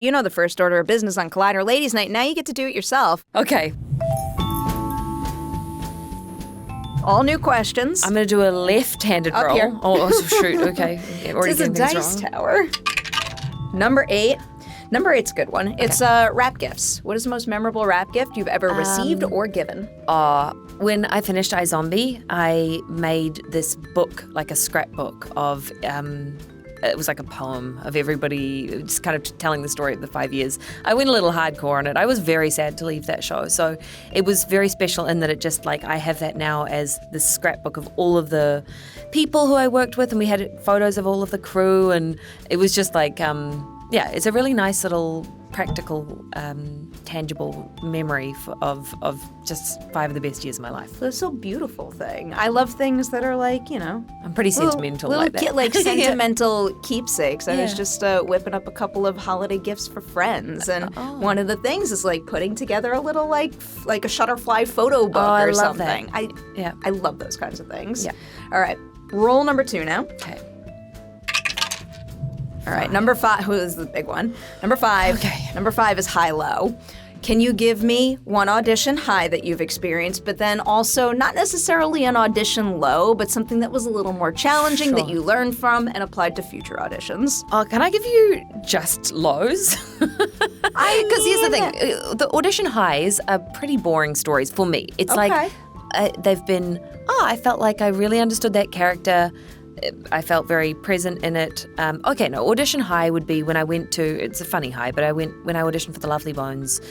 You know the first order of business on Collider Ladies Night. Now you get to do it yourself. Okay. All new questions. I'm going to do a left-handed Up roll. here. Oh, shoot. Okay. Yeah, already This is a getting things dice wrong. tower. Number 8. Number 8's a good one. Okay. It's wrap gifts. What is the most memorable wrap gift you've ever received or given? When I finished iZombie, I made this book, like a scrapbook of, it was like a poem of everybody, just kind of telling the story of the 5 years. I went a little hardcore on it. I was very sad to leave that show. So it was very special in that it just like, I have that now as this scrapbook of all of the people who I worked with, and we had photos of all of the crew, and it was just like, it's a really nice little practical, tangible memory of just 5 of the best years of my life. It's a beautiful thing. I love things that are like, I'm pretty sentimental little like that. Like sentimental keepsakes. I was Yeah. just whipping up a couple of holiday gifts for friends, and one of the things is like putting together a little like a Shutterfly photo book I or love something. that. I love those kinds of things. Yeah. All right, roll number 2 now. Okay. All right, number 5. Who is the big one? Number 5. Okay. Number 5 is high-low. Can you give me one audition high that you've experienced, but then also not necessarily an audition low, but something that was a little more challenging that Sure. you learned from and applied to future auditions? Oh, can I give you just lows? Because here's the thing, the audition highs are pretty boring stories for me. It's like they've been, I felt like I really understood that character. I felt very present in it. Audition high would be when I went to, it's a funny high, but when I auditioned for The Lovely Bones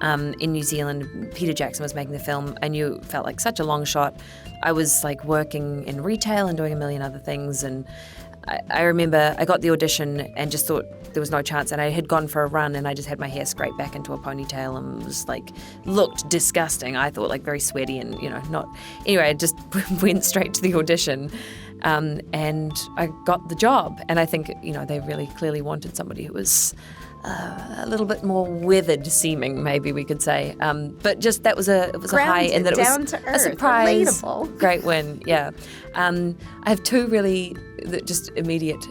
in New Zealand. Peter Jackson was making the film. I knew it felt like such a long shot. I was like working in retail and doing a million other things, and I remember I got the audition and just thought there was no chance, and I had gone for a run and I just had my hair scraped back into a ponytail and was like, looked disgusting. I thought like very sweaty and, not, anyway, I just went straight to the audition. And I got the job, and I think, they really clearly wanted somebody who was a little bit more weathered seeming, maybe we could say. But just it was a high, and that it down was to a earth, surprise, relatable. great win. Yeah, I have 2 really just immediate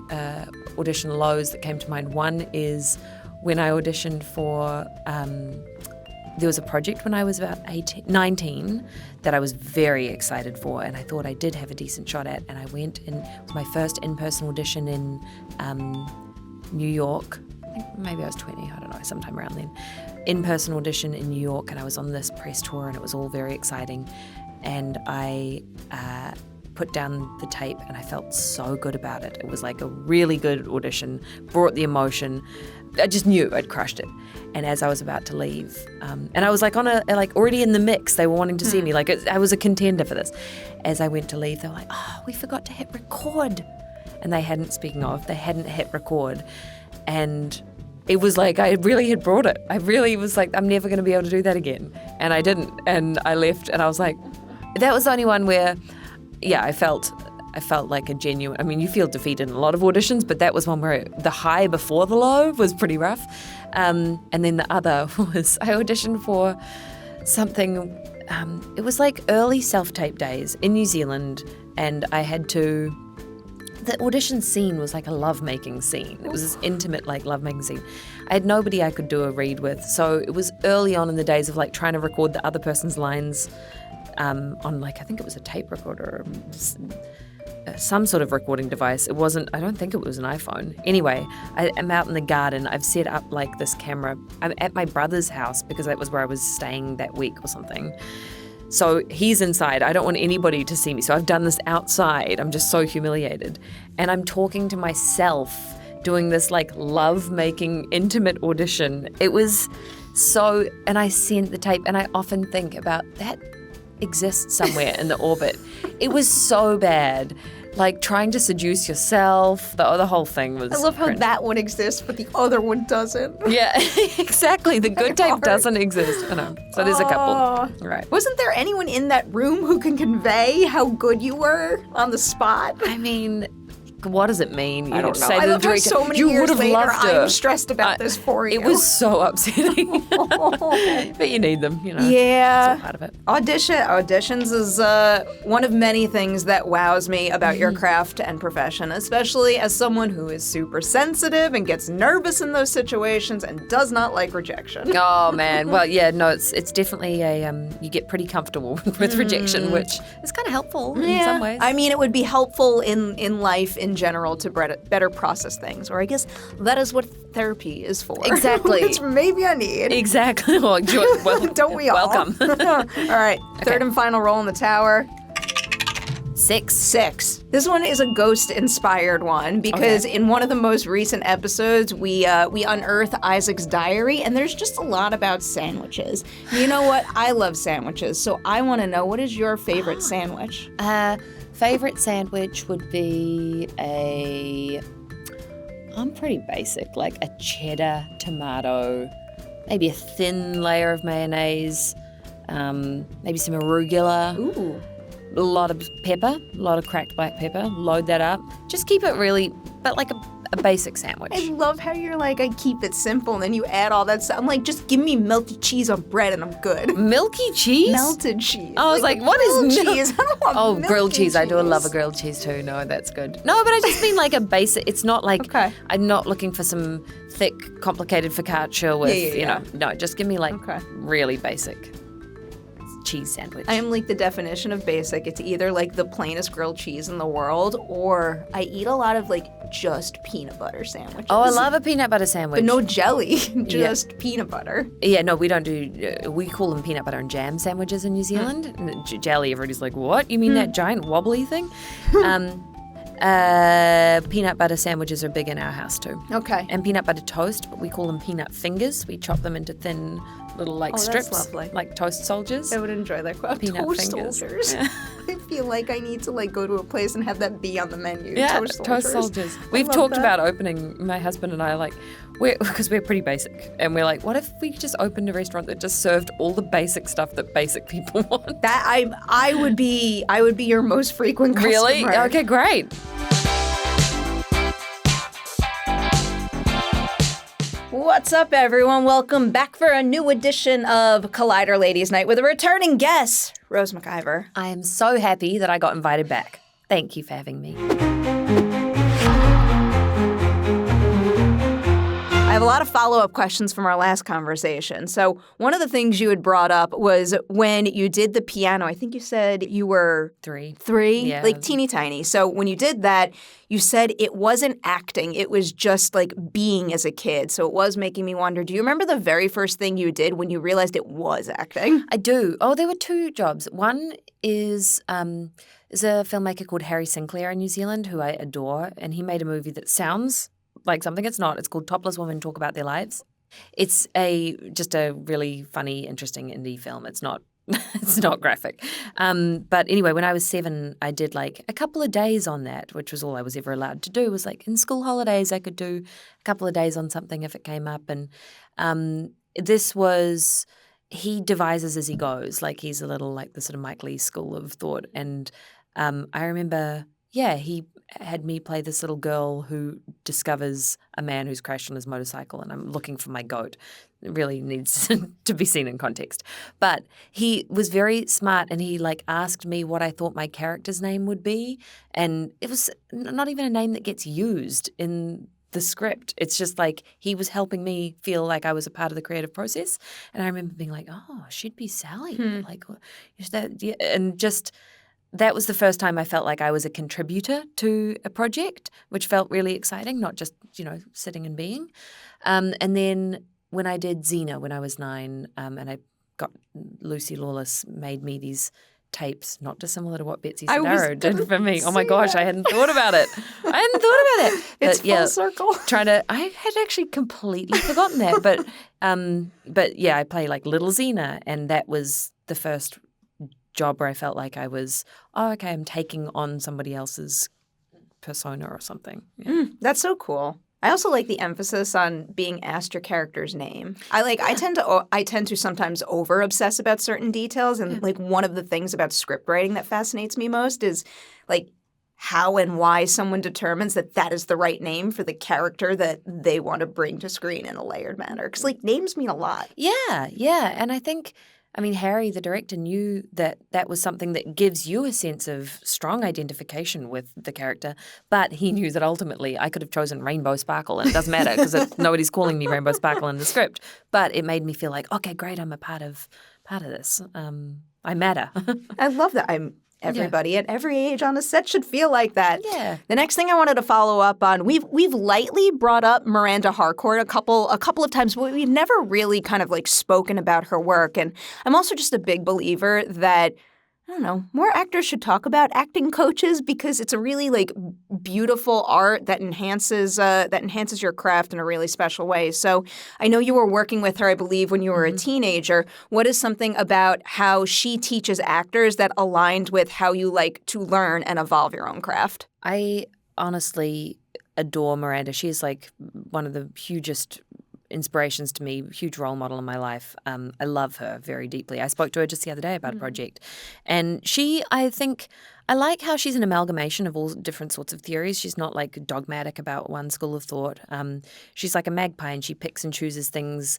audition lows that came to mind. One is when I auditioned for. There was a project when I was about 19 that I was very excited for, and I thought I did have a decent shot at, and I went, and it was my first in-person audition in New York. I think maybe I was 20, I don't know, sometime around then. In-person audition in New York, and I was on this press tour, and it was all very exciting. And I put down the tape, and I felt so good about it. It was like a really good audition, brought the emotion. I just knew I'd crushed it. And as I was about to leave, and I was like already in the mix, they were wanting to see me, like I was a contender for this. As I went to leave, they were like, we forgot to hit record. And they hadn't hit record. And it was like, I really had brought it. I really was like, I'm never going to be able to do that again. And I didn't. And I left, and I was like, that was the only one where, I felt like a genuine, I mean, you feel defeated in a lot of auditions, but that was one where the high before the low was pretty rough. And then the other was I auditioned for something, it was like early self-tape days in New Zealand, and I had to, the audition scene was like a lovemaking scene. It was this intimate, like, lovemaking scene. I had nobody I could do a read with, so it was early on in the days of like trying to record the other person's lines on like, I think it was a tape recorder or some sort of recording device. It wasn't, I don't think it was an iPhone. Anyway, I'm out in the garden. I've set up like this camera. I'm at my brother's house because that was where I was staying that week or something. So he's inside. I don't want anybody to see me. So I've done this outside. I'm just so humiliated. And I'm talking to myself doing this like love-making intimate audition. It was so, and I sent the tape, and I often think about that exists somewhere in the orbit. It was so bad. Like trying to seduce yourself, the whole thing was I love how cringe. that one exists, but the other one doesn't. Yeah, exactly. The good tape doesn't exist. I know. So there's a couple. Right. Wasn't there anyone in that room who can convey how good you were on the spot? I mean, what does it mean? I don't know. Say I to the love how director, so many you years would have later loved her. I'm stressed about this for you. It was so upsetting. But you need them, Yeah. It's all part of it. Auditions is one of many things that wows me about your craft and profession, especially as someone who is super sensitive and gets nervous in those situations and does not like rejection. Oh man, well yeah, no, it's definitely you get pretty comfortable with rejection, which is kind of helpful in some ways. I mean, it would be helpful in life in general to better process things, or I guess that is what therapy is for. Exactly. Which maybe I need. Exactly. Well, Don't we all? Welcome. All right, third and final roll in the tower. 6. This one is a ghost-inspired one because in one of the most recent episodes, we unearth Isaac's diary, and there's just a lot about sandwiches. You know what? I love sandwiches, so I want to know, what is your favorite sandwich? Favorite sandwich would be I'm pretty basic, like a cheddar tomato, maybe a thin layer of mayonnaise, maybe some arugula. Ooh. A lot of pepper, a lot of cracked black pepper. Load that up. Just keep it really, but like a basic sandwich. I love how you're like, I keep it simple, and then you add all that stuff. I'm like, just give me melted cheese on bread and I'm good. Milky cheese? Melted cheese. I was like, what is grilled cheese? I don't want grilled cheese. I do cheese. love a grilled cheese too. No, that's good. No, but I just mean like a basic. It's not like I'm not looking for some thick, complicated focaccia with, no, just give me like really basic cheese sandwich. I am like the definition of basic. It's either like the plainest grilled cheese in the world, or I eat a lot of like just peanut butter sandwiches. Oh, I love a peanut butter sandwich. But no jelly, just peanut butter. Yeah, no, we don't do, we call them peanut butter and jam sandwiches in New Zealand. And jelly, everybody's like, what? You mean that giant wobbly thing? Peanut butter sandwiches are big in our house too. Okay. And peanut butter toast, but we call them peanut fingers. We chop them into thin little strips, that's lovely. like toast soldiers. I would enjoy that. Peanut toast fingers. soldiers. Yeah. I feel like I need to like go to a place and have that be on the menu. Yeah, toast soldiers. We've talked about opening, my husband and I, like, because we're pretty basic, and we're like, what if we just opened a restaurant that just served all the basic stuff that basic people want? That I would be your most frequent customer. Really? Okay, great. What's up, everyone? Welcome back for a new edition of Collider Ladies Night with a returning guest, Rose McIver. I am so happy that I got invited back. Thank you for having me. I have a lot of follow-up questions from our last conversation. So one of the things you had brought up was when you did the piano. I think you said you were 3. Yeah. Like teeny tiny. So when you did that, you said it wasn't acting. It was just like being as a kid. So it was making me wonder, do you remember the very first thing you did when you realized it was acting? I do. Oh, there were 2 jobs. One is a filmmaker called Harry Sinclair in New Zealand who I adore, and he made a movie that sounds like something it's not. It's called Topless Women Talk About Their Lives. It's just a really funny, interesting indie film. It's not graphic. But anyway, when I was 7, I did like a couple of days on that, which was all I was ever allowed to do. It was like in school holidays, I could do a couple of days on something if it came up. And this was, he devises as he goes. Like he's a little like the sort of Mike Lee school of thought. And I remember, he had me play this little girl who discovers a man who's crashed on his motorcycle, and I'm looking for my goat. It really needs to be seen in context. But he was very smart, and he like asked me what I thought my character's name would be, and it was not even a name that gets used in the script. It's just like he was helping me feel like I was a part of the creative process. And I remember being like, oh, she'd be Sally. Like, is that, yeah. And just that was the first time I felt like I was a contributor to a project, which felt really exciting, not just, sitting and being. And then when I did Xena when I was 9, and I got Lucy Lawless made me these tapes, not dissimilar to what Betsy Sodaro did for me. Oh my gosh, I hadn't thought about it. It's full circle. I had actually completely forgotten that. But yeah, I play like Little Xena, and that was the first job where I felt like I was, I'm taking on somebody else's persona or something. Yeah. That's so cool. I also like the emphasis on being asked your character's name. I tend to sometimes over obsess about certain details, and like one of the things about script writing that fascinates me most is like how and why someone determines that that is the right name for the character that they want to bring to screen in a layered manner. Because, like, names mean a lot. Yeah. And I think, Harry, the director, knew that that was something that gives you a sense of strong identification with the character, but he knew that ultimately I could have chosen Rainbow Sparkle, and it doesn't matter because nobody's calling me Rainbow Sparkle in the script, but it made me feel like, okay, great, I'm a part of this. I matter. I love that. Everybody at every age on a set should feel like that. Yeah. The next thing I wanted to follow up on, we've lightly brought up Miranda Harcourt a couple of times, but we've never really kind of like spoken about her work. And I'm also just a big believer that, I don't know, more actors should talk about acting coaches because it's a really like beautiful art that enhances your craft in a really special way. So I know you were working with her, I believe, when you were a teenager. What is something about how she teaches actors that aligned with how you like to learn and evolve your own craft? I honestly adore Miranda. She is like one of the hugest inspirations to me, huge role model in my life. I love her very deeply. I spoke to her just the other day about a project. And I think, I like how she's an amalgamation of all different sorts of theories. She's not like dogmatic about one school of thought. She's like a magpie and she picks and chooses things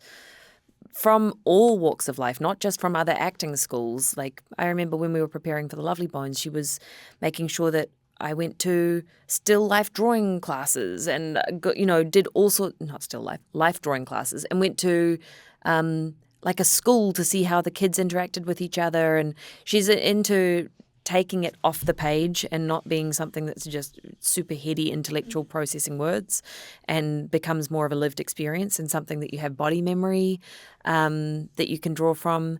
from all walks of life, not just from other acting schools. Like I remember when we were preparing for The Lovely Bones, she was making sure that I went to still life drawing classes and, did all sorts, not still life drawing classes, and went to like a school to see how the kids interacted with each other. And she's into taking it off the page and not being something that's just super heady intellectual processing words, and becomes more of a lived experience and something that you have body memory that you can draw from.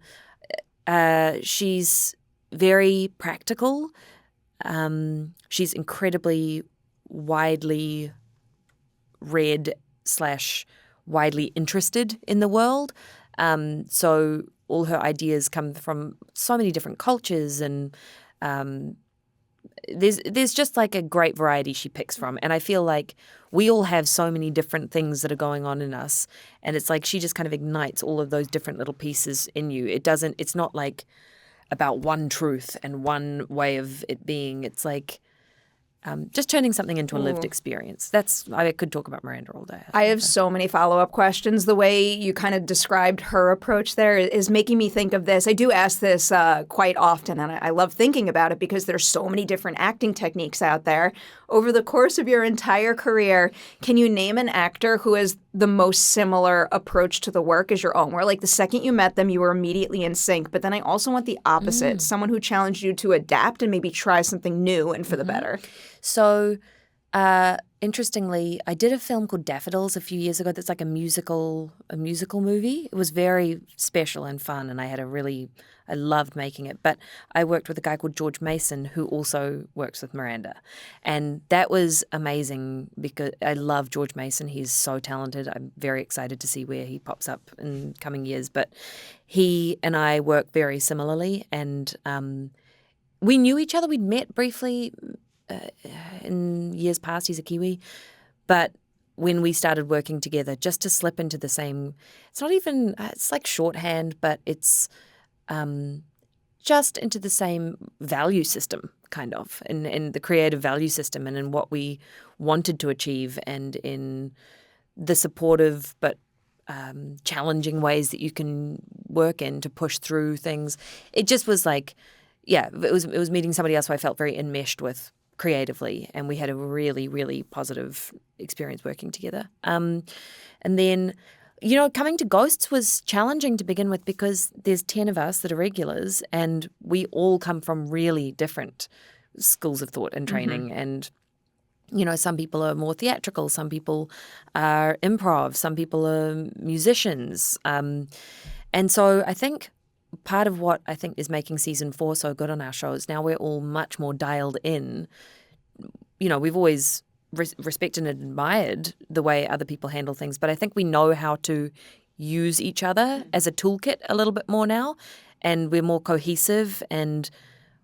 She's very practical. She's incredibly widely read / widely interested in the world. So all her ideas come from so many different cultures, and there's just like a great variety she picks from. And I feel like we all have so many different things that are going on in us, and it's like she just kind of ignites all of those different little pieces in you. It's not like about one truth and one way of it being. It's like just turning something into a lived experience. I could talk about Miranda all day. I have so many follow-up questions. The way you kind of described her approach there is making me think of this. I do ask this quite often, and I love thinking about it because there's so many different acting techniques out there. Over the course of your entire career, can you name an actor who has the most similar approach to the work as your own, where like the second you met them, you were immediately in sync? But then I also want the opposite, someone who challenged you to adapt and maybe try something new and for the better. So, interestingly, I did a film called Daffodils a few years ago that's like a musical movie. It was very special and fun, and I loved making it. But I worked with a guy called George Mason who also works with Miranda. And that was amazing because I love George Mason. He's so talented. I'm very excited to see where he pops up in coming years. But he and I work very similarly, and we knew each other. We'd met briefly in years past. He's a Kiwi. But when we started working together, just to slip into the same, it's like shorthand, but it's just into the same value system, kind of, in the creative value system, and in what we wanted to achieve, and in the supportive but challenging ways that you can work in to push through things. It just was like, it was meeting somebody else who I felt very enmeshed with creatively, and we had a really, really positive experience working together. And then, coming to Ghosts was challenging to begin with because there's 10 of us that are regulars, and we all come from really different schools of thought and training. And, some people are more theatrical, some people are improv, some people are musicians. And so I think part of what I think is making season 4 so good on our show is now we're all much more dialed in. We've always respected and admired the way other people handle things, but I think we know how to use each other as a toolkit a little bit more now, and we're more cohesive, and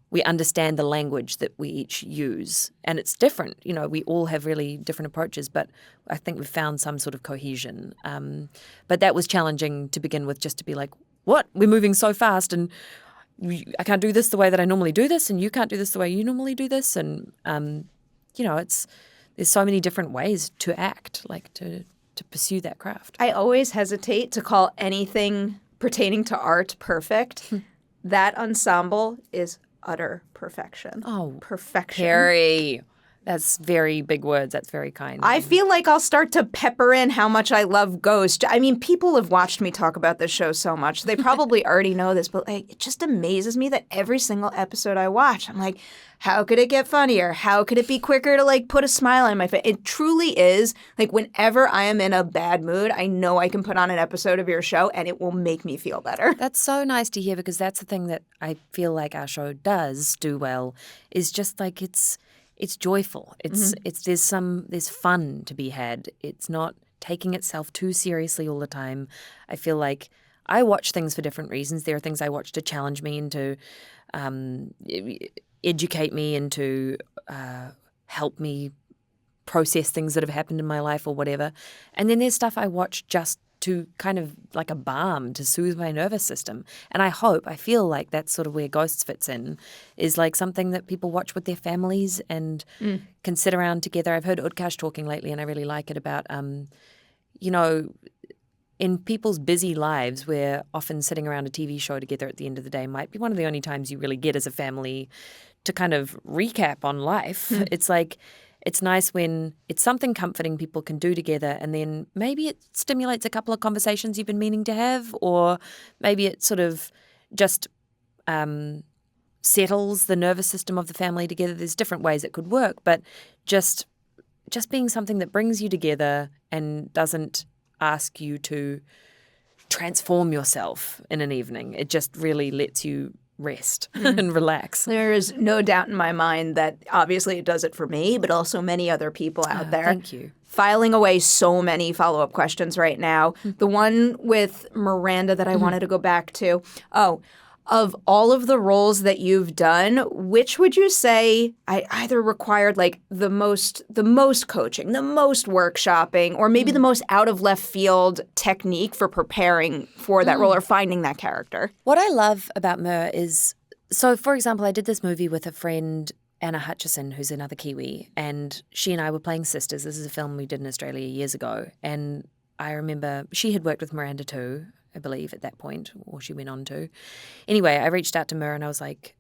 we understand the language that we each use. And it's different. We all have really different approaches, but I think we've found some sort of cohesion. But that was challenging to begin with, just to be like, what? We're moving so fast, and I can't do this the way that I normally do this, and you can't do this the way you normally do this. And, there's so many different ways to act, like to pursue that craft. I always hesitate to call anything pertaining to art perfect. That ensemble is utter perfection. Oh, perfection. Harry. That's very big words. That's very kind. I feel like I'll start to pepper in how much I love Ghost. I mean, people have watched me talk about this show so much. They probably already know this, but like, it just amazes me that every single episode I watch, I'm like, how could it get funnier? How could it be quicker to like put a smile on my face? It truly is. Like whenever I am in a bad mood, I know I can put on an episode of your show and it will make me feel better. That's so nice to hear, because that's the thing that I feel like our show does do well, is just like it's joyful. There's fun to be had. It's not taking itself too seriously all the time. I feel like I watch things for different reasons. There are things I watch to challenge me and to educate me and to help me process things that have happened in my life or whatever. And then there's stuff I watch just to kind of like a balm to soothe my nervous system. And I feel like that's sort of where Ghosts fits in, is like something that people watch with their families and can sit around together. I've heard Utkarsh talking lately, and I really like it, about, in people's busy lives, where often sitting around a TV show together at the end of the day might be one of the only times you really get as a family to kind of recap on life. It's like, it's nice when it's something comforting people can do together, and then maybe it stimulates a couple of conversations you've been meaning to have, or maybe it sort of just settles the nervous system of the family together. There's different ways it could work, but just being something that brings you together and doesn't ask you to transform yourself in an evening. It just really lets you rest and relax. There is no doubt in my mind that obviously it does it for me, but also many other people out there. Thank you. Filing away so many follow-up questions right now. The one with Miranda that I wanted to go back to. Of all of the roles that you've done, which would you say either required like the most coaching, the most workshopping, or maybe the most out of left field technique for preparing for that role or finding that character? What I love about Mer is, so for example, I did this movie with a friend, Anna Hutchison, who's another Kiwi, and she and I were playing sisters. This is a film we did in Australia years ago, and I remember she had worked with Miranda too, I believe, at that point, or she went on to. Anyway, I reached out to Mer and I was like,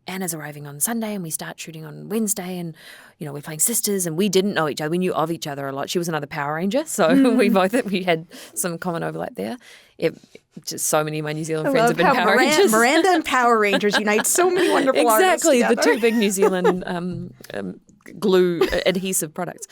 Anna's arriving on Sunday and we start shooting on Wednesday, and, we're playing sisters, and we didn't know each other. We knew of each other a lot. She was another Power Ranger, so we had some common overlap there. Just so many of my New Zealand friends have been Power Rangers. Miranda and Power Rangers unite so many wonderful artists together. Exactly, the two big New Zealand glue adhesive products.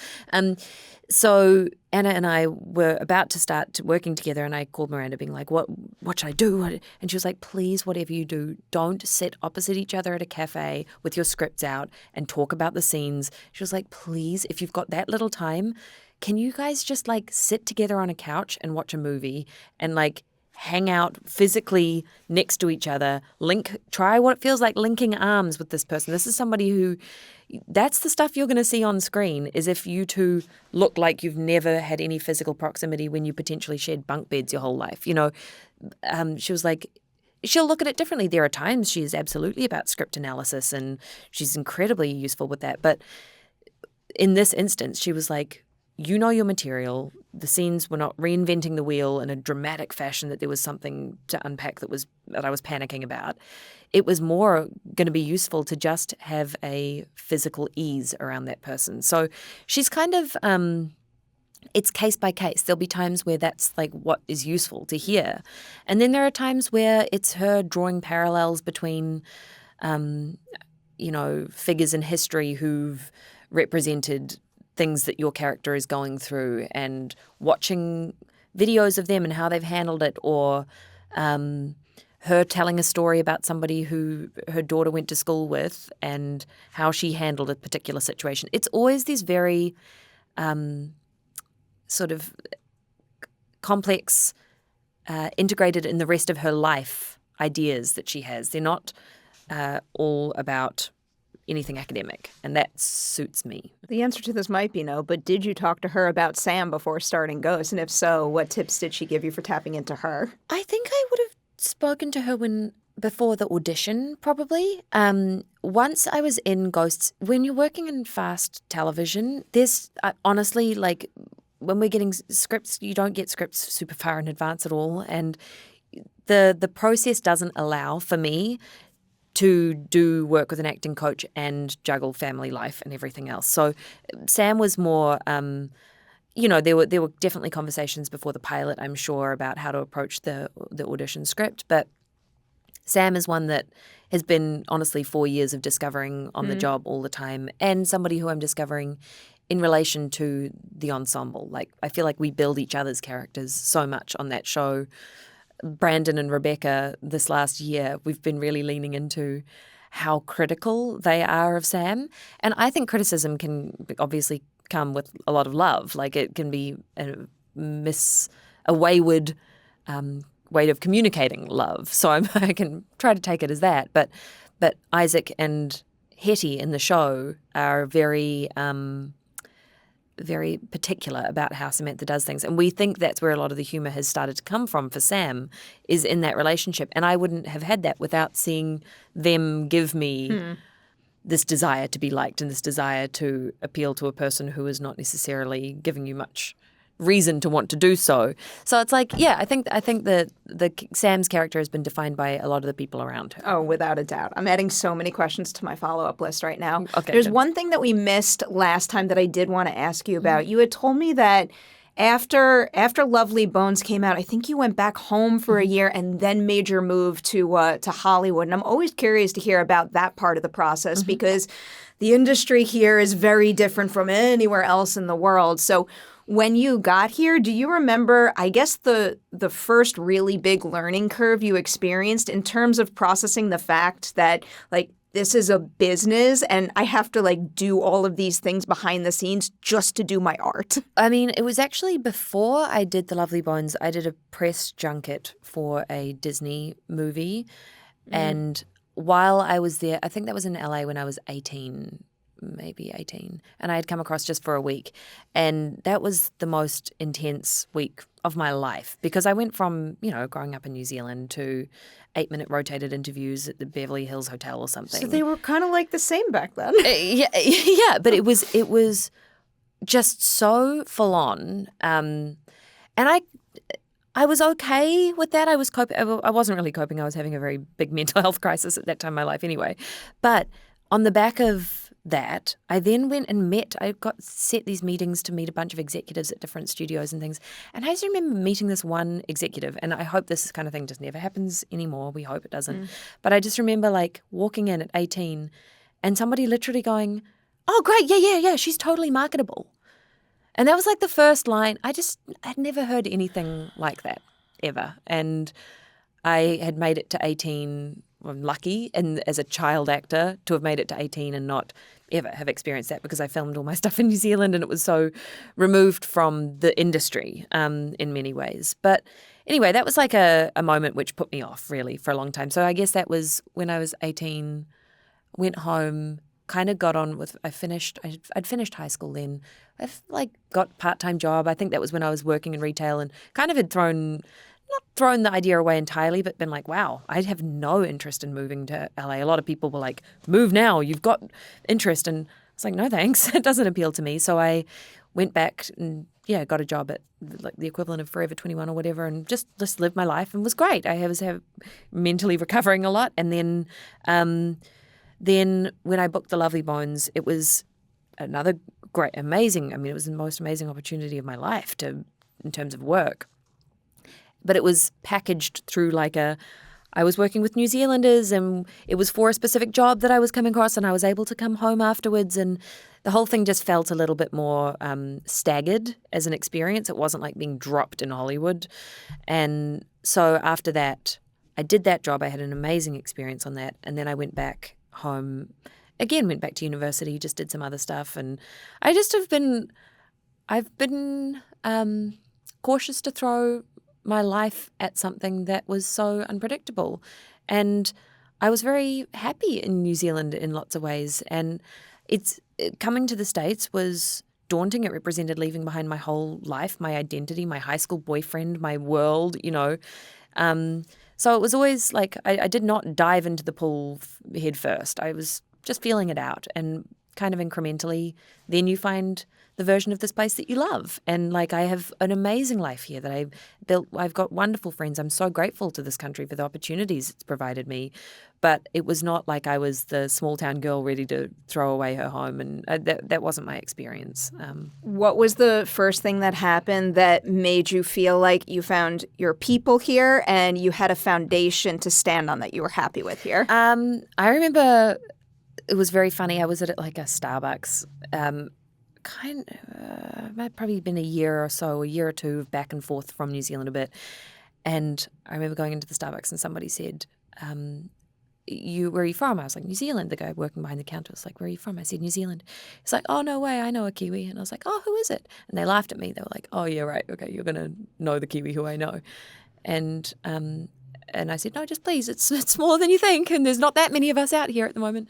So Anna and I were about to start working together, and I called Miranda being like, what should I do? And she was like, please, whatever you do, don't sit opposite each other at a cafe with your scripts out and talk about the scenes. She was like, please, if you've got that little time, can you guys just like sit together on a couch and watch a movie and like hang out physically next to each other, try what it feels like linking arms with this person. This is somebody who, that's the stuff you're going to see on screen, is if you two look like you've never had any physical proximity when you potentially shared bunk beds your whole life. She was like, she'll look at it differently. There are times she is absolutely about script analysis and she's incredibly useful with that. But in this instance, she was like, you know your material. The scenes were not reinventing the wheel in a dramatic fashion that there was something to unpack that I was panicking about. It was more going to be useful to just have a physical ease around that person. So she's kind of, it's case by case. There'll be times where that's like what is useful to hear. And then there are times where it's her drawing parallels between, figures in history who've represented things that your character is going through, and watching videos of them and how they've handled it, or her telling a story about somebody who her daughter went to school with and how she handled a particular situation. It's always these very sort of complex, integrated in the rest of her life ideas that she has. They're not all about anything academic, and that suits me. The answer to this might be no, but did you talk to her about Sam before starting Ghost? And if so, what tips did she give you for tapping into her? I think I would have spoken to her when before the audition, probably. Once I was in Ghosts, when you're working in fast television, there's honestly, like, when we're getting scripts, you don't get scripts super far in advance at all. And the process doesn't allow for me to do work with an acting coach and juggle family life and everything else. So Sam was more, there were definitely conversations before the pilot, I'm sure, about how to approach the audition script. But Sam is one that has been, honestly, 4 years of discovering on the job all the time, and somebody who I'm discovering in relation to the ensemble. Like, I feel like we build each other's characters so much on that show. Brandon and Rebecca, this last year, we've been really leaning into how critical they are of Sam. And I think criticism can obviously come with a lot of love. Like, it can be a wayward way of communicating love. So I can try to take it as that. But Isaac and Hetty in the show are very very particular about how Samantha does things. And we think that's where a lot of the humour has started to come from for Sam, is in that relationship. And I wouldn't have had that without seeing them give me this desire to be liked and this desire to appeal to a person who is not necessarily giving you much reason to want to do so. So it's like, yeah, I think that the Sam's character has been defined by a lot of the people around her. Oh, without a doubt. I'm adding so many questions to my follow-up list right now. Okay, There's good. one thing that we missed last time that I did want to ask you about. You had told me that after Lovely Bones came out, I think you went back home for a year and then made your move to Hollywood. And I'm always curious to hear about that part of the process because the industry here is very different from anywhere else in the world. So when you got here, do you remember, I guess, the first really big learning curve you experienced in terms of processing the fact that, like, this is a business and I have to, like, do all of these things behind the scenes just to do my art? I mean, it was actually before I did The Lovely Bones, I did a press junket for a Disney movie. And while I was there, I think that was in LA when I was 18, maybe 18, and I had come across just for a week, and that was the most intense week of my life because I went from, growing up in New Zealand to 8-minute rotated interviews at the Beverly Hills Hotel or something. So they were kind of like the same back then. Yeah, but it was just so full on, and I was okay with that. I was coping. I wasn't really coping. I was having a very big mental health crisis at that time in my life anyway. But on the back of that, I then went and I got set these meetings to meet a bunch of executives at different studios and things. And I just remember meeting this one executive, and I hope this kind of thing just never happens anymore. We hope it doesn't. But I just remember, like, walking in at 18 and somebody literally going, "Oh, great, yeah, she's totally marketable." And that was like the first line. I'd never heard anything like that ever. And I had made it to 18. I'm lucky, and as a child actor, to have made it to 18 and not ever have experienced that because I filmed all my stuff in New Zealand and it was so removed from the industry in many ways. But anyway, that was like a moment which put me off really for a long time. So I guess that was when I was 18, went home, kind of got on with, I'd finished high school then. I've like got part-time job. I think that was when I was working in retail and kind of had not thrown the idea away entirely, but been like, wow, I have no interest in moving to LA. A lot of people were like, move now, you've got interest. And I was like, no, thanks. It doesn't appeal to me. So I went back and, got a job at like the equivalent of Forever 21 or whatever and just lived my life and was great. I was mentally recovering a lot. And then when I booked The Lovely Bones, it was another amazing, it was the most amazing opportunity of my life in terms of work. But it was packaged through I was working with New Zealanders and it was for a specific job that I was coming across and I was able to come home afterwards and the whole thing just felt a little bit more staggered as an experience. It wasn't like being dropped in Hollywood. And so after that, I did that job. I had an amazing experience on that. And then I went back home, went back to university, just did some other stuff. And I just I've been cautious to throw my life at something that was so unpredictable. And I was very happy in New Zealand in lots of ways. And coming to the States was daunting. It represented leaving behind my whole life, my identity, my high school boyfriend, my world, So it was always like I did not dive into the pool head first. I was just feeling it out, and kind of incrementally, then you find the version of this place that you love. And like I have an amazing life here that I've built. I've got wonderful friends. I'm so grateful to this country for the opportunities it's provided me. But it was not like I was the small town girl ready to throw away her home, and that wasn't my experience. What was the first thing that happened that made you feel like you found your people here and you had a foundation to stand on that you were happy with here? I remember it was very funny. I was at like a Starbucks. It might probably been a year or two of back and forth from New Zealand a bit. And I remember going into the Starbucks and somebody said, where are you from? I was like, New Zealand. The guy working behind the counter was like, where are you from? I said, New Zealand. He's like, oh, no way, I know a Kiwi. And I was like, oh, who is it? And they laughed at me. They were like, oh, yeah, right. Okay, you're going to know the Kiwi who I know. And I said, no, just please, it's smaller than you think, and there's not that many of us out here at the moment.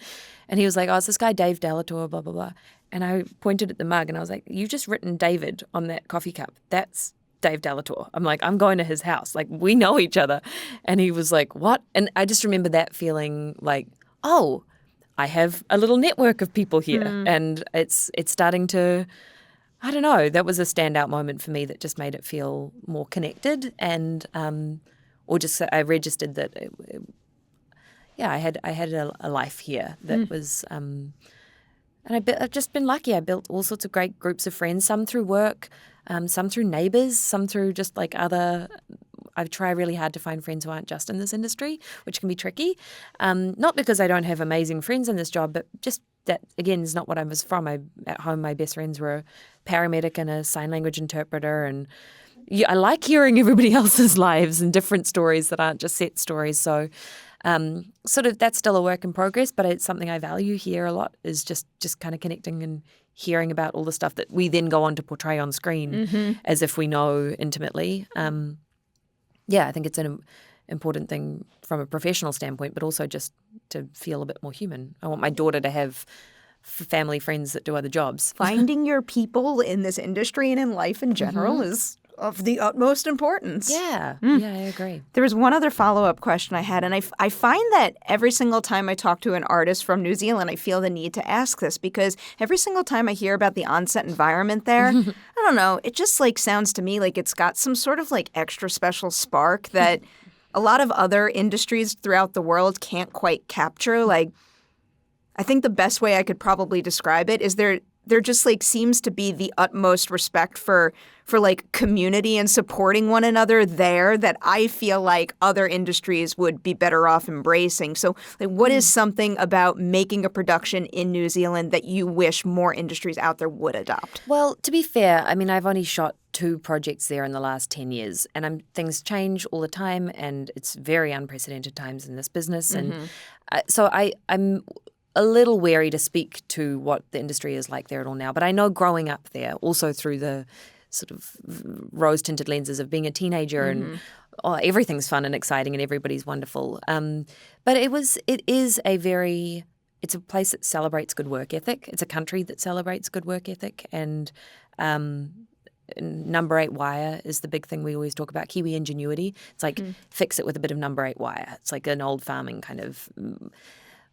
And he was like, oh, it's this guy Dave Delator, blah, blah, blah. And I pointed at the mug and I was like, you've just written David on that coffee cup. That's Dave Delator. I'm like, I'm going to his house. Like, we know each other. And he was like, what? And I just remember that feeling like, oh, I have a little network of people here. And it's starting to, I don't know, that was a standout moment for me that just made it feel more connected. And or just I registered that, I had a life here that was, and I've just been lucky. I built all sorts of great groups of friends, some through work, some through neighbours, some through just like other. I try really hard to find friends who aren't just in this industry, which can be tricky. Not because I don't have amazing friends in this job, but just that, again, is not what I was from. At home, my best friends were a paramedic and a sign language interpreter, and I like hearing everybody else's lives and different stories that aren't just set stories. So sort of that's still a work in progress, but it's something I value here a lot, is just kind of connecting and hearing about all the stuff that we then go on to portray on screen as if we know intimately. I think it's an important thing from a professional standpoint, but also just to feel a bit more human. I want my daughter to have family friends that do other jobs. Finding your people in this industry and in life in general is of the utmost importance. Yeah, I agree. There was one other follow-up question I had, and I find that every single time I talk to an artist from New Zealand, I feel the need to ask this, because every single time I hear about the on-set environment there, I don't know, it just like sounds to me like it's got some sort of like extra special spark that a lot of other industries throughout the world can't quite capture. Like, I think the best way I could probably describe it is there just like seems to be the utmost respect for like community and supporting one another there that I feel like other industries would be better off embracing. So like, what is something about making a production in New Zealand that you wish more industries out there would adopt? Well, to be fair, I mean, I've only shot 2 projects there in the last 10 years, and things change all the time, and it's very unprecedented times in this business. And so I'm a little wary to speak to what the industry is like there at all now. But I know growing up there, also through the sort of rose-tinted lenses of being a teenager and everything's fun and exciting and everybody's wonderful. But it's a place that celebrates good work ethic. It's a country that celebrates good work ethic. And number 8 wire is the big thing we always talk about, Kiwi ingenuity. It's like fix it with a bit of number 8 wire. It's like an old farming kind of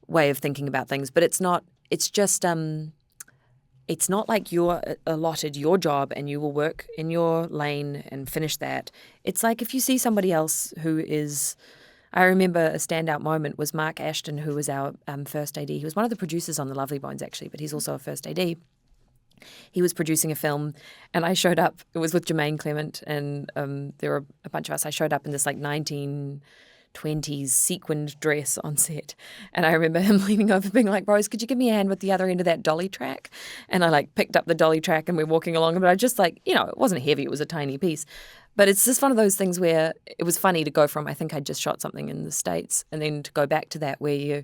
way of thinking about things, but it's not like you're allotted your job and you will work in your lane and finish that. It's like if you see somebody else who is, I remember a standout moment was Mark Ashton, who was our first AD. He was one of the producers on The Lovely Bones, actually, but he's also a first AD. He was producing a film, and I showed up. It was with Jermaine Clement, and there were a bunch of us. I showed up in this like 1920s sequined dress on set, and I remember him leaning over being like, Rose, could you give me a hand with the other end of that dolly track? And I like picked up the dolly track and we're walking along, but I just like, it wasn't heavy, it was a tiny piece, but it's just one of those things where it was funny to go from, I think I just shot something in the States, and then to go back to that where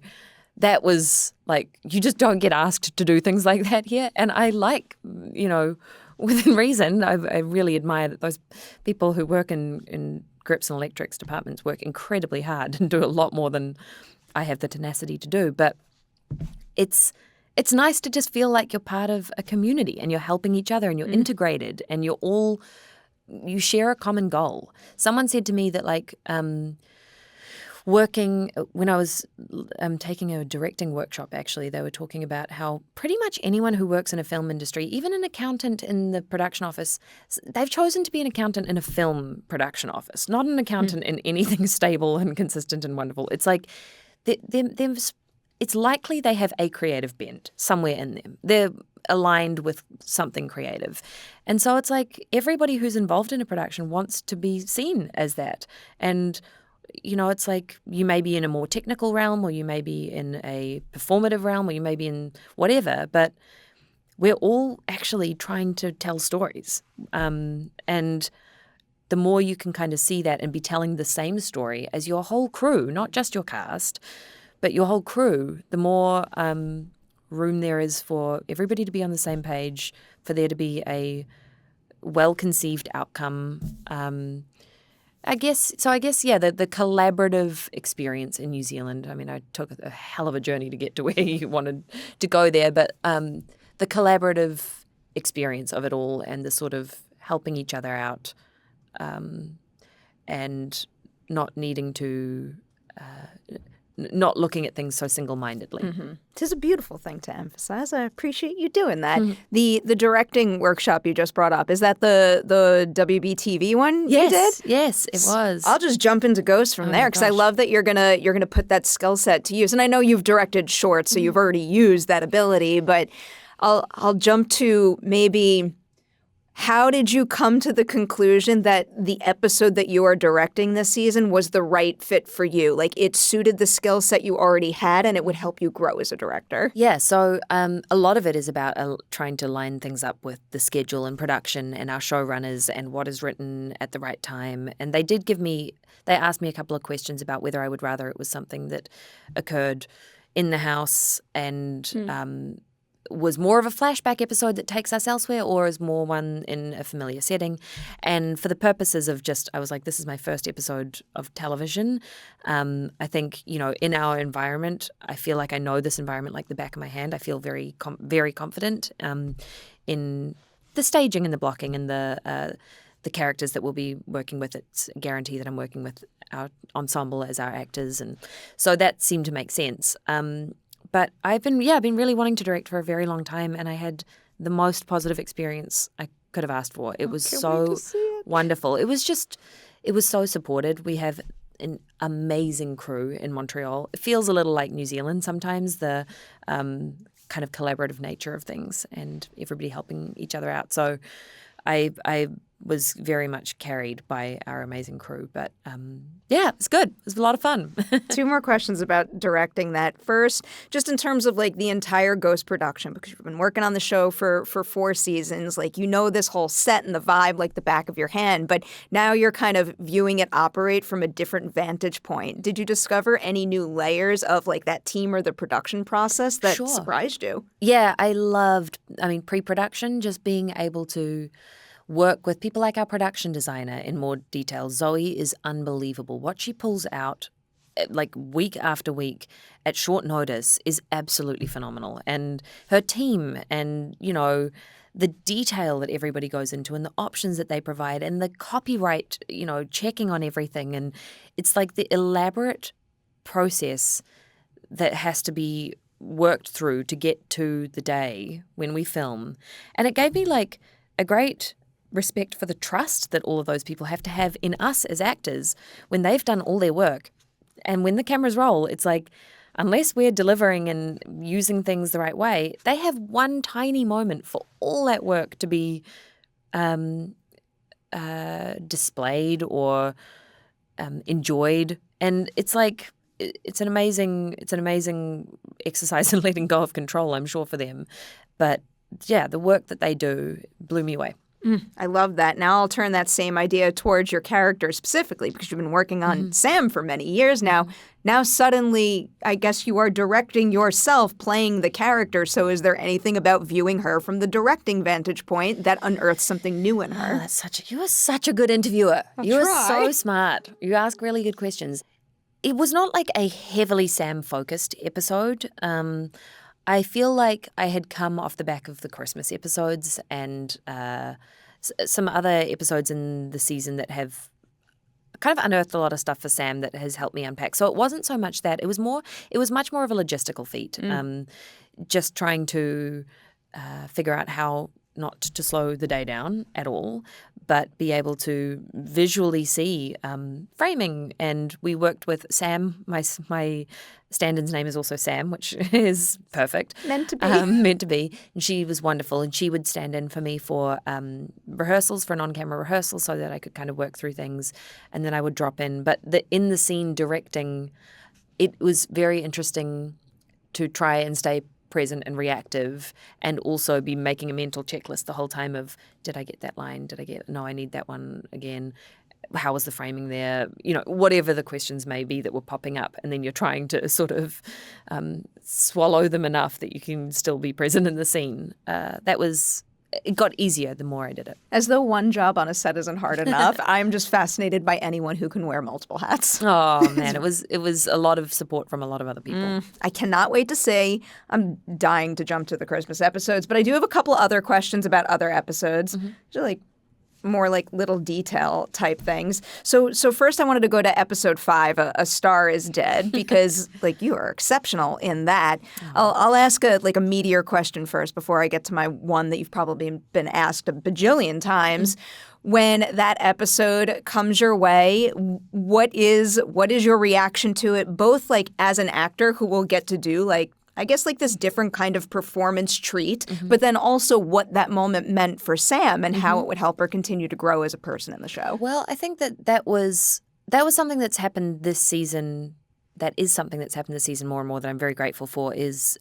that was like, you just don't get asked to do things like that here. And I like, within reason, I really admire that those people who work in grips and electrics departments work incredibly hard and do a lot more than I have the tenacity to do. But it's nice to just feel like you're part of a community and you're helping each other and you're integrated and you share a common goal. Someone said to me that like when I was taking a directing workshop, actually, they were talking about how pretty much anyone who works in a film industry, even an accountant in the production office, they've chosen to be an accountant in a film production office, not an accountant in anything stable and consistent and wonderful. It's like it's likely they have a creative bent somewhere in them. They're aligned with something creative. And so it's like everybody who's involved in a production wants to be seen as that. And it's like you may be in a more technical realm, or you may be in a performative realm, or you may be in whatever, but we're all actually trying to tell stories. And the more you can kind of see that and be telling the same story as your whole crew, not just your cast, but your whole crew, the more room there is for everybody to be on the same page, for there to be a well-conceived outcome. I guess, yeah, the collaborative experience in New Zealand, I mean, I took a hell of a journey to get to where you wanted to go there, but the collaborative experience of it all and the sort of helping each other out and not needing to... not looking at things so single-mindedly. Mm-hmm. It is a beautiful thing to emphasize. I appreciate you doing that. Mm-hmm. The directing workshop you just brought up, is that the WBTV one you did? Yes, it was. I'll just jump into Ghost from there, because I love that you're gonna put that skill set to use. And I know you've directed shorts, so you've already used that ability, but I'll jump to maybe... How did you come to the conclusion that the episode that you are directing this season was the right fit for you? Like, it suited the skill set you already had and it would help you grow as a director? Yeah, so a lot of it is about trying to line things up with the schedule and production and our showrunners and what is written at the right time. And they asked me a couple of questions about whether I would rather it was something that occurred in the house and... was more of a flashback episode that takes us elsewhere, or is more one in a familiar setting. And for the purposes of I was like, this is my first episode of television. I think, in our environment, I feel like I know this environment like the back of my hand. I feel very, very confident in the staging and the blocking and the characters that we'll be working with. It's a guarantee that I'm working with our ensemble as our actors. And so that seemed to make sense. But I've been really wanting to direct for a very long time, and I had the most positive experience I could have asked for. It was so wonderful. It was so supported. We have an amazing crew in Montreal. It feels a little like New Zealand sometimes, the kind of collaborative nature of things and everybody helping each other out. So I was very much carried by our amazing crew. But it's good. It was a lot of fun. 2 more questions about directing that. First, just in terms of like the entire Ghost production, because you've been working on the show for 4 seasons, like this whole set and the vibe like the back of your hand, but now you're kind of viewing it operate from a different vantage point. Did you discover any new layers of like that team or the production process that surprised you? Yeah, I loved, pre-production, just being able to work with people like our production designer in more detail. Zoe is unbelievable. What she pulls out like week after week at short notice is absolutely phenomenal. And her team and, the detail that everybody goes into and the options that they provide and the copyright, checking on everything. And it's like the elaborate process that has to be worked through to get to the day when we film. And it gave me like a great respect for the trust that all of those people have to have in us as actors when they've done all their work. And when the cameras roll, it's like, unless we're delivering and using things the right way, they have one tiny moment for all that work to be displayed or enjoyed. And it's like, it's an amazing exercise in letting go of control, I'm sure, for them. But yeah, the work that they do blew me away. I love that. Now I'll turn that same idea towards your character specifically, because you've been working on Sam for many years now. Now suddenly, I guess you are directing yourself, playing the character. So is there anything about viewing her from the directing vantage point that unearths something new in her? You are such a good interviewer. You are so smart. You ask really good questions. It was not like a heavily Sam-focused episode. I feel like I had come off the back of the Christmas episodes and some other episodes in the season that have kind of unearthed a lot of stuff for Sam that has helped me unpack. So it wasn't so much that. It was much more of a logistical feat. Just trying to figure out how not to slow the day down at all, but be able to visually see framing. And we worked with Sam. My stand-in's name is also Sam, which is perfect. Meant to be. Meant to be. And she was wonderful. And she would stand in for me for rehearsals, for an on-camera rehearsal, so that I could kind of work through things. And then I would drop in. But in the scene directing, it was very interesting to try and stay present and reactive, and also be making a mental checklist the whole time of, did I get that line? No, I need that one again. How was the framing there? Whatever the questions may be that were popping up, and then you're trying to sort of swallow them enough that you can still be present in the scene. It got easier the more I did it. As though one job on a set isn't hard enough, I'm just fascinated by anyone who can wear multiple hats. Oh, man, it was a lot of support from a lot of other people. I cannot wait to see. I'm dying to jump to the Christmas episodes, but I do have a couple other questions about other episodes. Just more like little detail type things. So first I wanted to go to episode 5, A Star is Dead, because you are exceptional in that. I'll ask a meatier question first before I get to my one that you've probably been asked a bajillion times. When that episode comes your way, what is your reaction to it, both as an actor who will get to do I guess this different kind of performance treat, but then also what that moment meant for Sam and how it would help her continue to grow as a person in the show? Well, I think that was something that's happened this season. That is something that's happened this season more and more that I'm very grateful for, is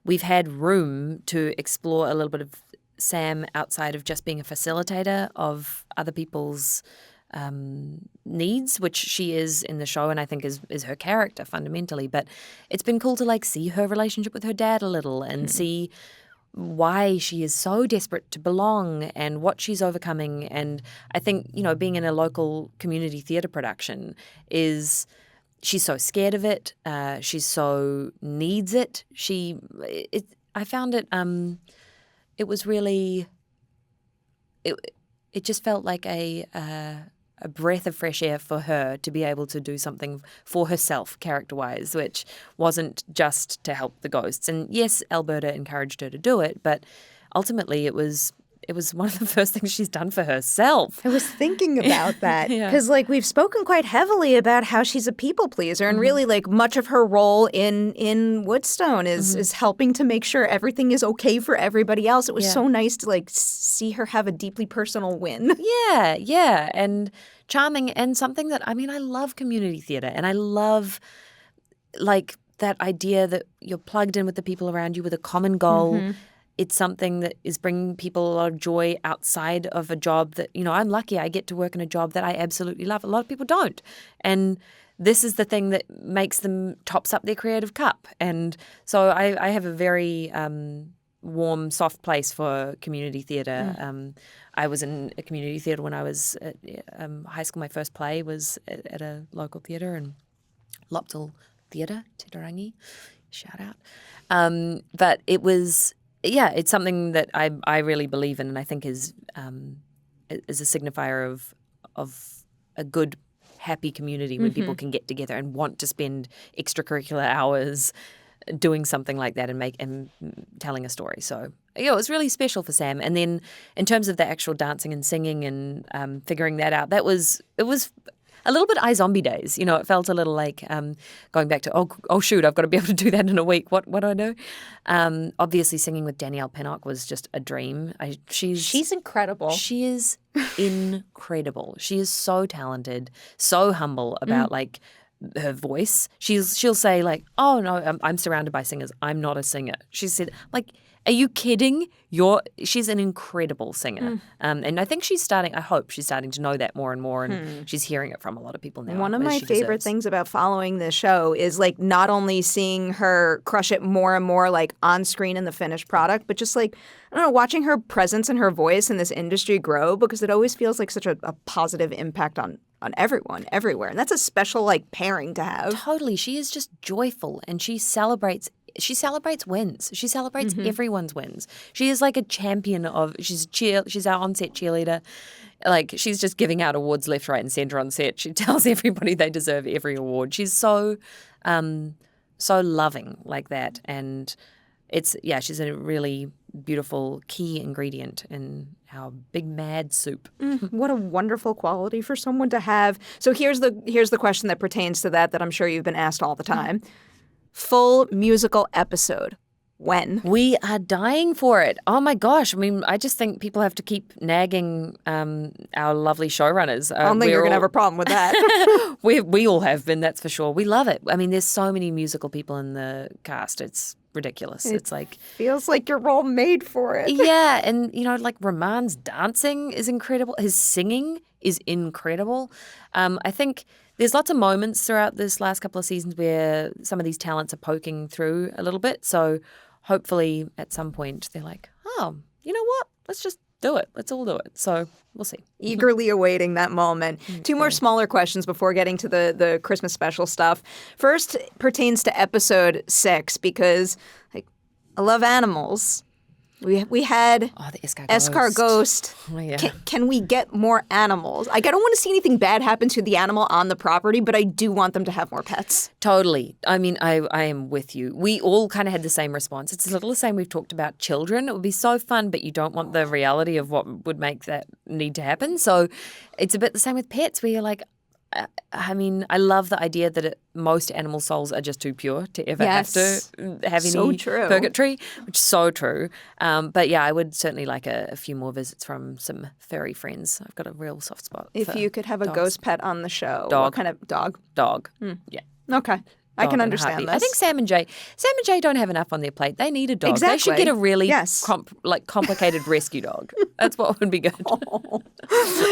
we've had room to explore a little bit of Sam outside of just being a facilitator of other people's needs, which she is in the show, and I think is her character fundamentally. But it's been cool to see her relationship with her dad a little, and see why she is so desperate to belong and what she's overcoming. And I think, being in a local community theatre production she's so scared of it. She so needs it. I found it. It was really. It just felt like a breath of fresh air for her to be able to do something for herself character-wise, which wasn't just to help the ghosts. And yes, Alberta encouraged her to do it, but ultimately it was one of the first things she's done for herself. I was thinking about that because we've spoken quite heavily about how she's a people pleaser, and really much of her role in Woodstone is helping to make sure everything is okay for everybody else. It was so nice to see her have a deeply personal win. Yeah, and charming, and something that I love community theatre, and I love that idea that you're plugged in with the people around you with a common goal. It's something that is bringing people a lot of joy outside of a job that, I'm lucky I get to work in a job that I absolutely love. A lot of people don't. And this is the thing that makes them, tops up their creative cup. And so I have a very warm, soft place for community theatre. I was in a community theatre when I was at high school. My first play was at a local theatre in Loptal Theatre, Titirangi. Shout out. But it was... Yeah, it's something that I really believe in, and I think is a signifier of a good, happy community when people can get together and want to spend extracurricular hours doing something like that and telling a story. So it was really special for Sam. And then in terms of the actual dancing and singing and figuring that out, it was a little bit iZombie days. It felt a little like going back to, oh shoot, I've got to be able to do that in a week. What do I do? Obviously, singing with Danielle Pinnock was just a dream. She's incredible. She is incredible. She is so talented, so humble about her voice. She'll say oh no, I'm surrounded by singers. I'm not a singer. She said are you kidding? She's an incredible singer. And I think I hope she's starting to know that more and more, and she's hearing it from a lot of people now. One of my favorite things about following this show is not only seeing her crush it more and more on screen in the finished product, but just I don't know, watching her presence and her voice in this industry grow, because it always feels like such a positive impact on everyone, everywhere. And that's a special pairing to have. Totally. She is just joyful, and she celebrates she celebrates wins. She celebrates everyone's wins. She is like a champion of. She's our on-set cheerleader. Like, she's just giving out awards left, right, and centre on set. She tells everybody they deserve every award. She's so loving like that, and she's a really beautiful key ingredient in our big mad soup. What a wonderful quality for someone to have. So here's the question that pertains to that I'm sure you've been asked all the time. Full musical episode. When? We are dying for it. Oh my gosh. I mean, I just think people have to keep nagging our lovely showrunners. I don't think you're going to have a problem with that. we all have been, that's for sure. We love it. I mean, there's so many musical people in the cast. It's ridiculous. It's like feels like you're all made for it. Yeah, and like Rahman's dancing is incredible. His singing is incredible. I think there's lots of moments throughout this last couple of seasons where some of these talents are poking through a little bit. So hopefully at some point they're like, oh, you know what? Let's just do it. Let's all do it. So we'll see. Eagerly awaiting that moment. Two more smaller questions before getting to the Christmas special stuff. First pertains to episode 6 because I love animals. We had the escargot ghost. Oh, yeah. Can we get more animals? I don't want to see anything bad happen to the animal on the property, but I do want them to have more pets. Totally. I mean, I am with you. We all kind of had the same response. It's a little the same we've talked about children. It would be so fun, but you don't want the reality of what would make that need to happen. So it's a bit the same with pets where you're like, I mean, I love the idea that most animal souls are just too pure to ever have to have any purgatory, which is so true. But yeah, I would certainly like a few more visits from some furry friends. I've got a real soft spot. If you could have a ghost pet on the show, dog. What kind of dog? Dog. Yeah. Okay. I can understand this. I think Sam and Jay don't have enough on their plate. They need a dog. Exactly. They should get a really complicated rescue dog. That's what would be good.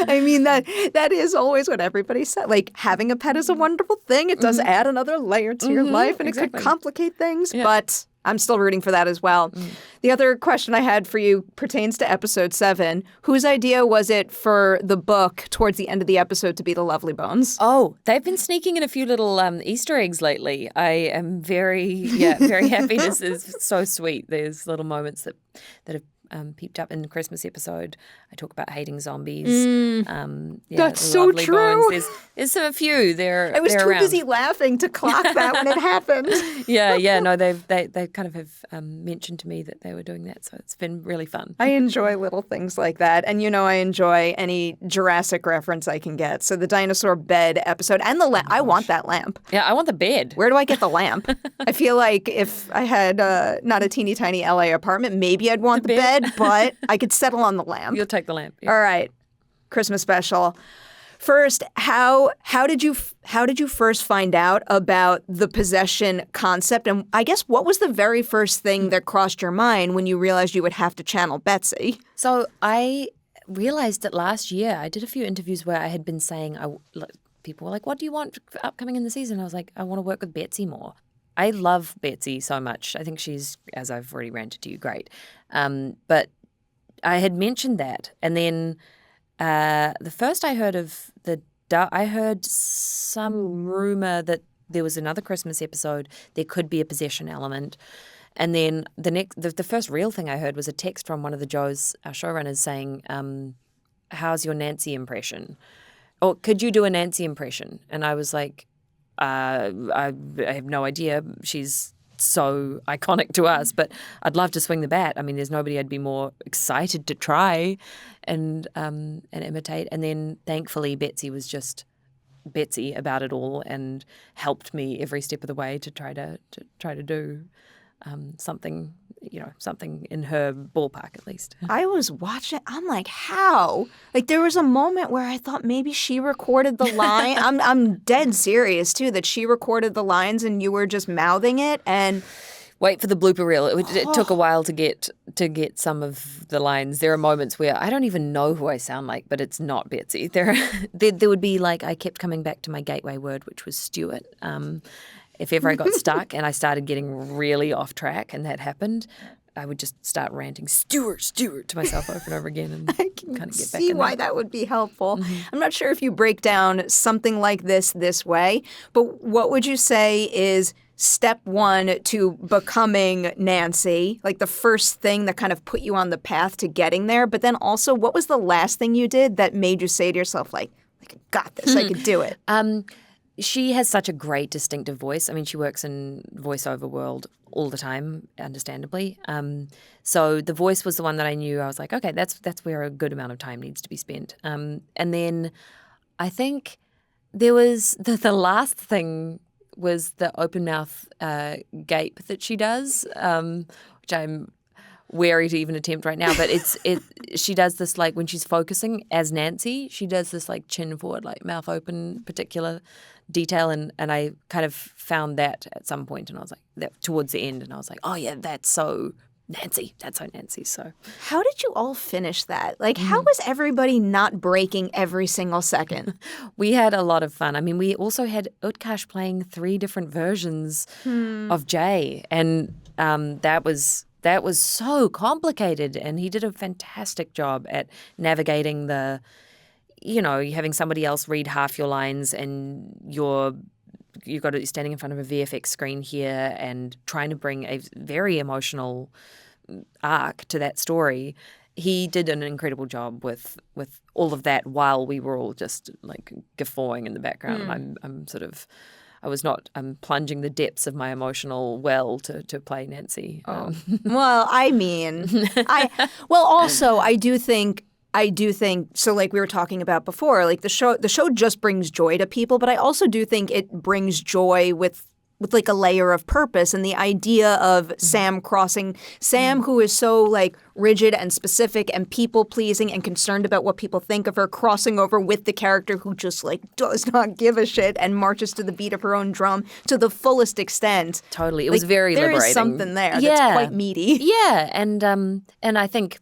I mean, that is always what everybody said. Like, having a pet is a wonderful thing. It does add another layer to your life, and it could complicate things. Yeah. But I'm still rooting for that as well. The other question I had for you pertains to episode 7. Whose idea was it for the book towards the end of the episode to be the Lovely Bones? Oh, they've been sneaking in a few little Easter eggs lately. I am very happy. This is so sweet. There's little moments that have peeped up in the Christmas episode. I talk about hating zombies. That's so true. Bones. There's a few. I was too around. Busy laughing to clock that when it happened. No, they kind of have mentioned to me that they were doing that, so it's been really fun. I enjoy little things like that, and I enjoy any Jurassic reference I can get. So the dinosaur bed episode and the lamp. I want that lamp. Yeah, I want the bed. Where do I get the lamp? I feel like if I had not a teeny tiny LA apartment, maybe I'd want the bed, but I could settle on the lamp. You'll take the lamp. Yeah. All right, Christmas special. First, how did you first find out about the possession concept? And I guess what was the very first thing that crossed your mind when you realized you would have to channel Betsy? So I realized that last year I did a few interviews where I had been saying, people were like, what do you want upcoming in the season? I was like, I want to work with Betsy more. I love Betsy so much. I think she's, as I've already ranted to you, great. But I had mentioned that, and then the first I heard of I heard some rumor that there was another Christmas episode. There could be a possession element, and then the first real thing I heard was a text from one of the Joes, our showrunners, saying, "How's your Nancy impression? Or could you do a Nancy impression?" And I was like, I have no idea. She's so iconic to us, but I'd love to swing the bat. I mean, there's nobody I'd be more excited to try and imitate. And then thankfully Betsy was just Betsy about it all and helped me every step of the way to try to do something in her ballpark at least. I was watching. I'm like, how? Like, there was a moment where I thought maybe she recorded the line. I'm dead serious too that she recorded the lines and you were just mouthing it. And wait for the blooper reel. It took a while to get some of the lines. There are moments where I don't even know who I sound like, but it's not Betsy. There would be like I kept coming back to my gateway word, which was Stuart. If ever I got stuck and I started getting really off track and that happened, I would just start ranting Stuart to myself over and over again and I can kind of get back see in why there. that would be helpful. Mm-hmm. I'm not sure if you break down something like this way, but what would you say is step one to becoming Nancy, like the first thing that kind of put you on the path to getting there. But then also, what was the last thing you did that made you say to yourself, like I got this, I could do it? She has such a great distinctive voice. I mean, she works in voiceover world all the time, understandably. So the voice was the one that I knew. I was like, okay, that's where a good amount of time needs to be spent. And then I think there was the last thing was the open mouth gape that she does, which I'm wary to even attempt right now. But she does this like when she's focusing as Nancy, she does this like chin forward, like mouth open, particular detail, and I kind of found that at some point, and I was like that towards the end, and I was like, oh yeah, that's so Nancy. So how did you all finish that? Like, how was everybody not breaking every single second? We had a lot of fun. I mean, we also had Utkarsh playing 3 different versions of Jay, and that was so complicated, and he did a fantastic job at navigating the, you're having somebody else read half your lines, and you're standing in front of a VFX screen here and trying to bring a very emotional arc to that story. He did an incredible job with all of that while we were all just like guffawing in the background. I'm plunging the depths of my emotional well to play Nancy. Well, I mean, I do think so, like we were talking about before, like the show just brings joy to people, but I also do think it brings joy with like a layer of purpose, and the idea of Sam, who is so like rigid and specific and people pleasing and concerned about what people think of her, crossing over with the character who just like does not give a shit and marches to the beat of her own drum to the fullest extent. Totally. It was very liberating. There is something there that's quite meaty. Yeah. And I think,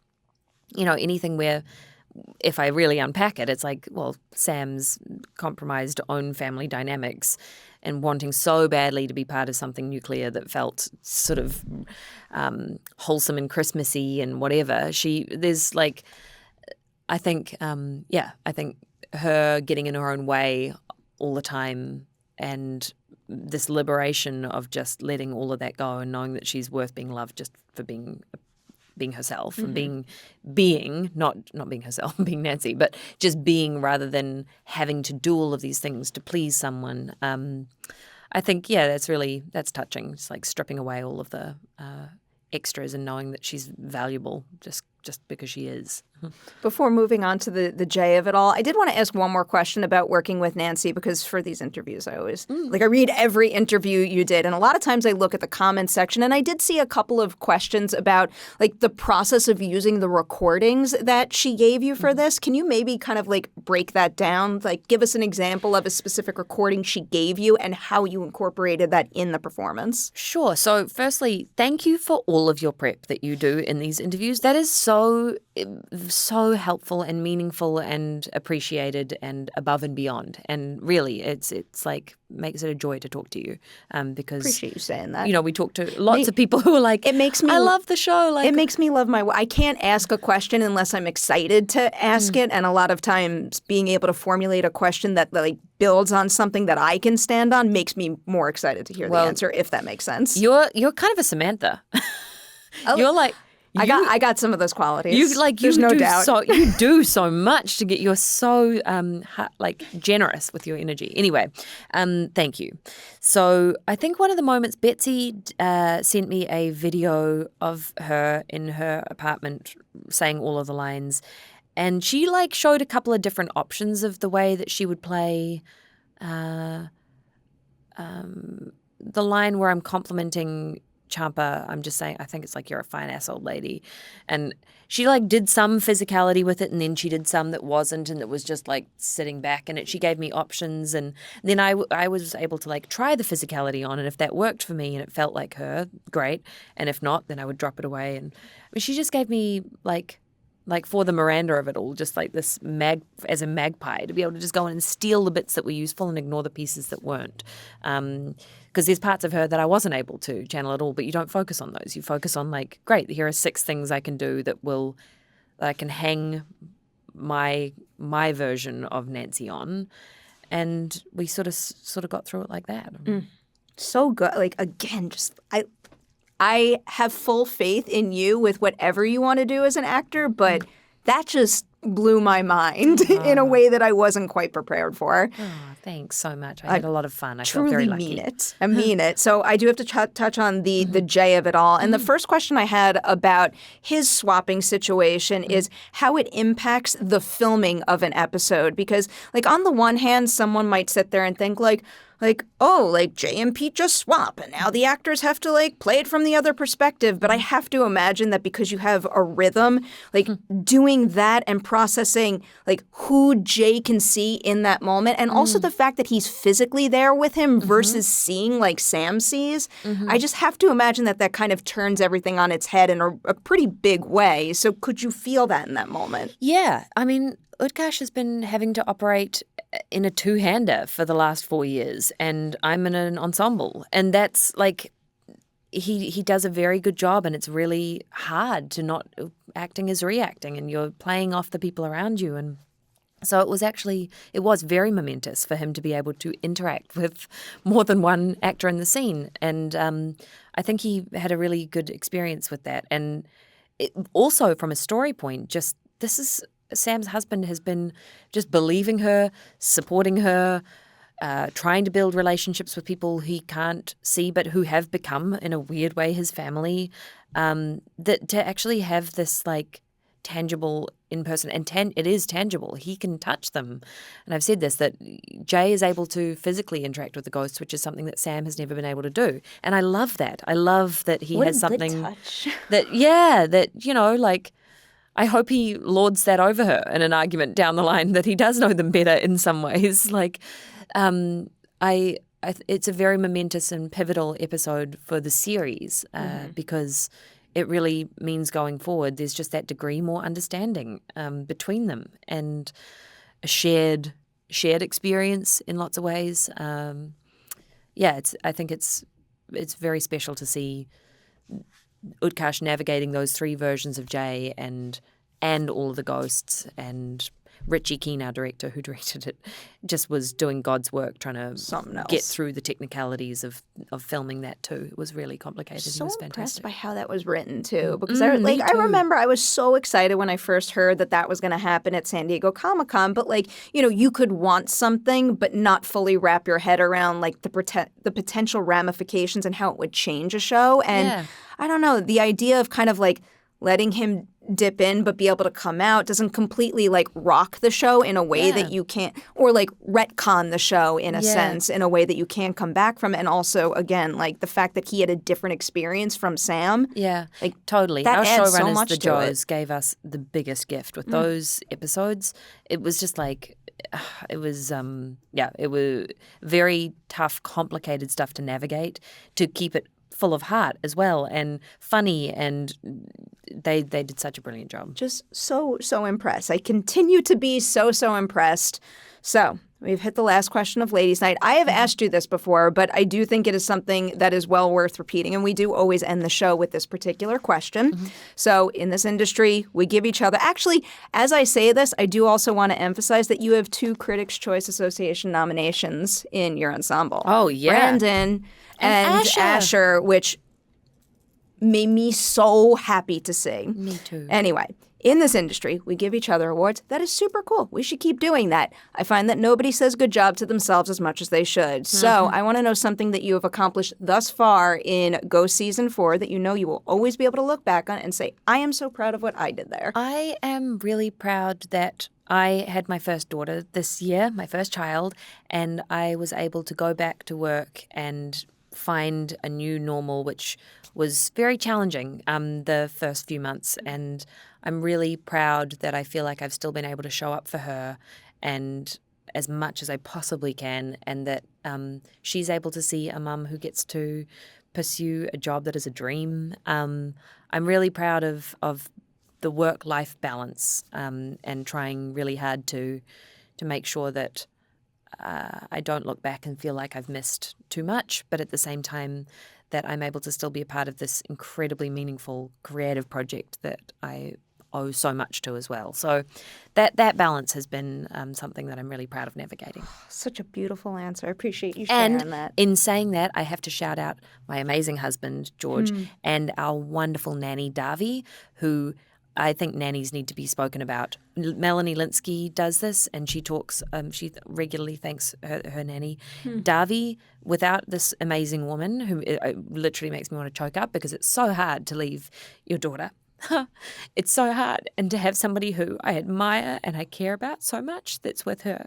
anything where if I really unpack it, it's like, well, Sam's compromised own family dynamics and wanting so badly to be part of something nuclear that felt sort of wholesome and Christmassy and whatever. There's like, I think her getting in her own way all the time and this liberation of just letting all of that go and knowing that she's worth being loved just for being herself and being not being herself, being Nancy, but just being rather than having to do all of these things to please someone. I think, that's touching. It's like stripping away all of the extras and knowing that she's valuable just because she is. Before moving on to the J of it all, I did want to ask one more question about working with Nancy, because for these interviews, I always I read every interview you did, and a lot of times I look at the comments section, and I did see a couple of questions about like the process of using the recordings that she gave you for this. Can you maybe kind of like break that down? Like give us an example of a specific recording she gave you and how you incorporated that in the performance. Sure. So firstly, thank you for all of your prep that you do in these interviews. That is so helpful and meaningful and appreciated and above and beyond. And really, it's like makes it a joy to talk to you because appreciate you saying that. We talk to lots of people who are like, I love the show. Like, it makes me love I can't ask a question unless I'm excited to ask it. And a lot of times being able to formulate a question that like builds on something that I can stand on makes me more excited to hear the answer, if that makes sense. You're kind of a Samantha. You're like, I got some of those qualities. There's no doubt. So you do so much to get. You're so generous with your energy. Anyway, thank you. So I think one of the moments, Betsy sent me a video of her in her apartment saying all of the lines, and she showed a couple of different options of the way that she would play. The line where I'm complimenting Champa, I'm just saying, I think it's like, you're a fine ass old lady. And she did some physicality with it, and then she did some that wasn't, and it was just sitting back in it. She gave me options, and then I was able to try the physicality on, and if that worked for me and it felt like her, great. And if not, then I would drop it away. And she just gave me for the Miranda of it all, just this as a magpie, to be able to just go in and steal the bits that were useful and ignore the pieces that weren't. Because there's parts of her that I wasn't able to channel at all, but you don't focus on those. You focus on great, here are 6 things I can do that I can hang my version of Nancy on, and we sort of got through it like that. So good. Like, again, just I have full faith in you with whatever you want to do as an actor, but that just blew my mind in a way that I wasn't quite prepared for. Oh, thanks so much. I had a lot of fun. I feel Truly very lucky. mean it. I mean it. So I do have to touch on the J of it all. And the first question I had about his swapping situation is how it impacts the filming of an episode. Because, like, on the one hand, someone might sit there and think, like, oh, like Jay and Pete just swap and now the actors have to like play it from the other perspective. But I have to imagine that because you have a rhythm, like doing that and processing like who Jay can see in that moment and also the fact that he's physically there with him versus seeing like Sam sees. I just have to imagine that kind of turns everything on its head in a pretty big way. So could you feel that in that moment? Yeah. I mean, Utkarsh has been having to operate in a two-hander for the last 4 years, and I'm in an ensemble. And that's like, he does a very good job, and it's really hard to not acting is reacting, and you're playing off the people around you. And so it was very momentous for him to be able to interact with more than one actor in the scene. And I think he had a really good experience with that. And also from a story point, Sam's husband has been just believing her, supporting her, trying to build relationships with people he can't see but who have become, in a weird way, his family. That to actually have this like tangible in person, and it is tangible. He can touch them. And I've said this, that Jay is able to physically interact with the ghosts, which is something that Sam has never been able to do. And I love that. I love that he has something good touch. that, you know, like, I hope he lords that over her in an argument down the line, that he does know them better in some ways. Like, it's a very momentous and pivotal episode for the series because it really means going forward there's just that degree more understanding between them and a shared experience in lots of ways. I think it's very special to see Utkarsh navigating those three versions of Jay and all of the ghosts, and Richie Keen, our director who directed it, just was doing God's work trying to get through the technicalities of filming that too. It was really complicated. So it was impressed fantastic. by how that was written too, because I remember I was so excited when I first heard that was going to happen at San Diego Comic-Con. But like, you know, you could want something but not fully wrap your head around like the potential ramifications and how it would change a show. And I don't know, the idea of kind of like letting him dip in but be able to come out doesn't completely like rock the show in a way that you can't, or like retcon the show in a sense in a way that you can't come back from. And also, again, like the fact that he had a different experience from Sam. Yeah, like totally. That Our adds so showrunners, much the to it. Joes, gave us the biggest gift with those episodes. It was just like, it was very tough, complicated stuff to navigate, to keep it full of heart as well and funny, and they did such a brilliant job. Just so impressed. I continue to be so impressed. So we've hit the last question of Ladies' Night. I have asked you this before, but I do think it is something that is well worth repeating, and we do always end the show with this particular question. So in this industry, we give each other... Actually, as I say this, I do also want to emphasize that you have 2 Critics' Choice Association nominations in your ensemble. Oh, yeah. Brandon and Asher, which made me so happy to see. Me too. Anyway, in this industry, we give each other awards. That is super cool. We should keep doing that. I find that nobody says good job to themselves as much as they should. So I want to know something that you have accomplished thus far in Ghost Season 4 that you know you will always be able to look back on and say, I am so proud of what I did there. I am really proud that I had my first daughter this year, my first child, and I was able to go back to work and find a new normal, which was very challenging the first few months. And I'm really proud that I feel like I've still been able to show up for her and as much as I possibly can, and that she's able to see a mum who gets to pursue a job that is a dream. I'm really proud of the work-life balance and trying really hard to make sure that I don't look back and feel like I've missed too much, but at the same time that I'm able to still be a part of this incredibly meaningful creative project that I owe so much to as well. So that balance has been something that I'm really proud of navigating. Such a beautiful answer. I appreciate you sharing And that. in saying that, I have to shout out my amazing husband, George, and our wonderful nanny, Davi, who I think nannies need to be spoken about. Melanie Linsky does this, and she talks. She regularly thanks her nanny, Davi. Without this amazing woman, who literally makes me want to choke up because it's so hard to leave your daughter. It's so hard, and to have somebody who I admire and I care about so much that's with her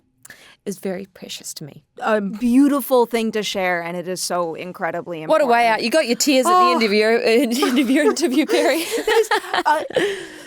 is very precious to me. A beautiful thing to share, and it is so incredibly What important. a way out. You got your tears at the end of your interview, Perry.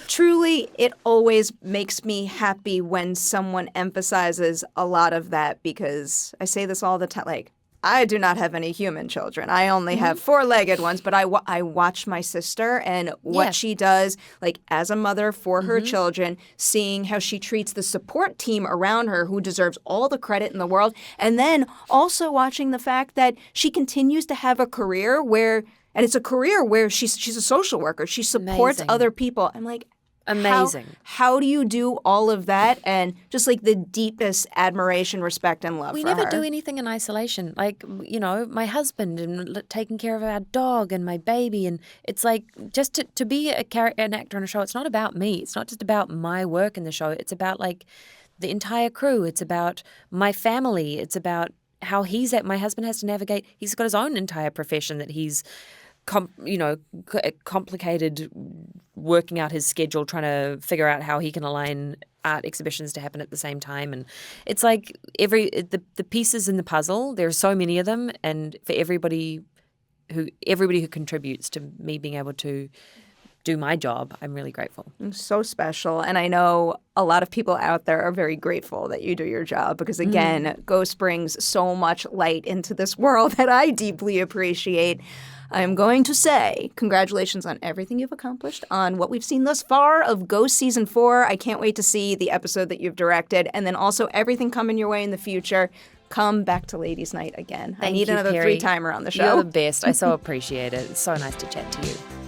Truly, it always makes me happy when someone emphasizes a lot of that, because I say this all the time, like, I do not have any human children. I only have four-legged ones, but I watch my sister and what she does, like, as a mother for her children, seeing how she treats the support team around her, who deserves all the credit in the world, and then also watching the fact that she continues to have a career where, and it's a career where she's a social worker. She supports other people. I'm like, amazing. How do you do all of that? And just like the deepest admiration, respect, and love We for never her. do anything in isolation. Like, you know, my husband and taking care of our dog and my baby. And it's like, just to be an actor on a show, it's not about me. It's not just about my work in the show. It's about, like, the entire crew. It's about my family. It's about how my husband has to navigate. He's got his own entire profession that he's complicated working out his schedule, trying to figure out how he can align art exhibitions to happen at the same time. And it's like the pieces in the puzzle, there are so many of them, and for everybody who contributes to me being able to do my job, I'm really grateful. So special. And I know a lot of people out there are very grateful that you do your job, because, again, Ghost brings so much light into this world that I deeply appreciate. I'm going to say congratulations on everything you've accomplished, on what we've seen thus far of Ghost Season 4. I can't wait to see the episode that you've directed, and then also everything coming your way in the future. Come back to Ladies' Night again. I need another 3-timer on the show. You're the best. I so appreciate it. It's so nice to chat to you.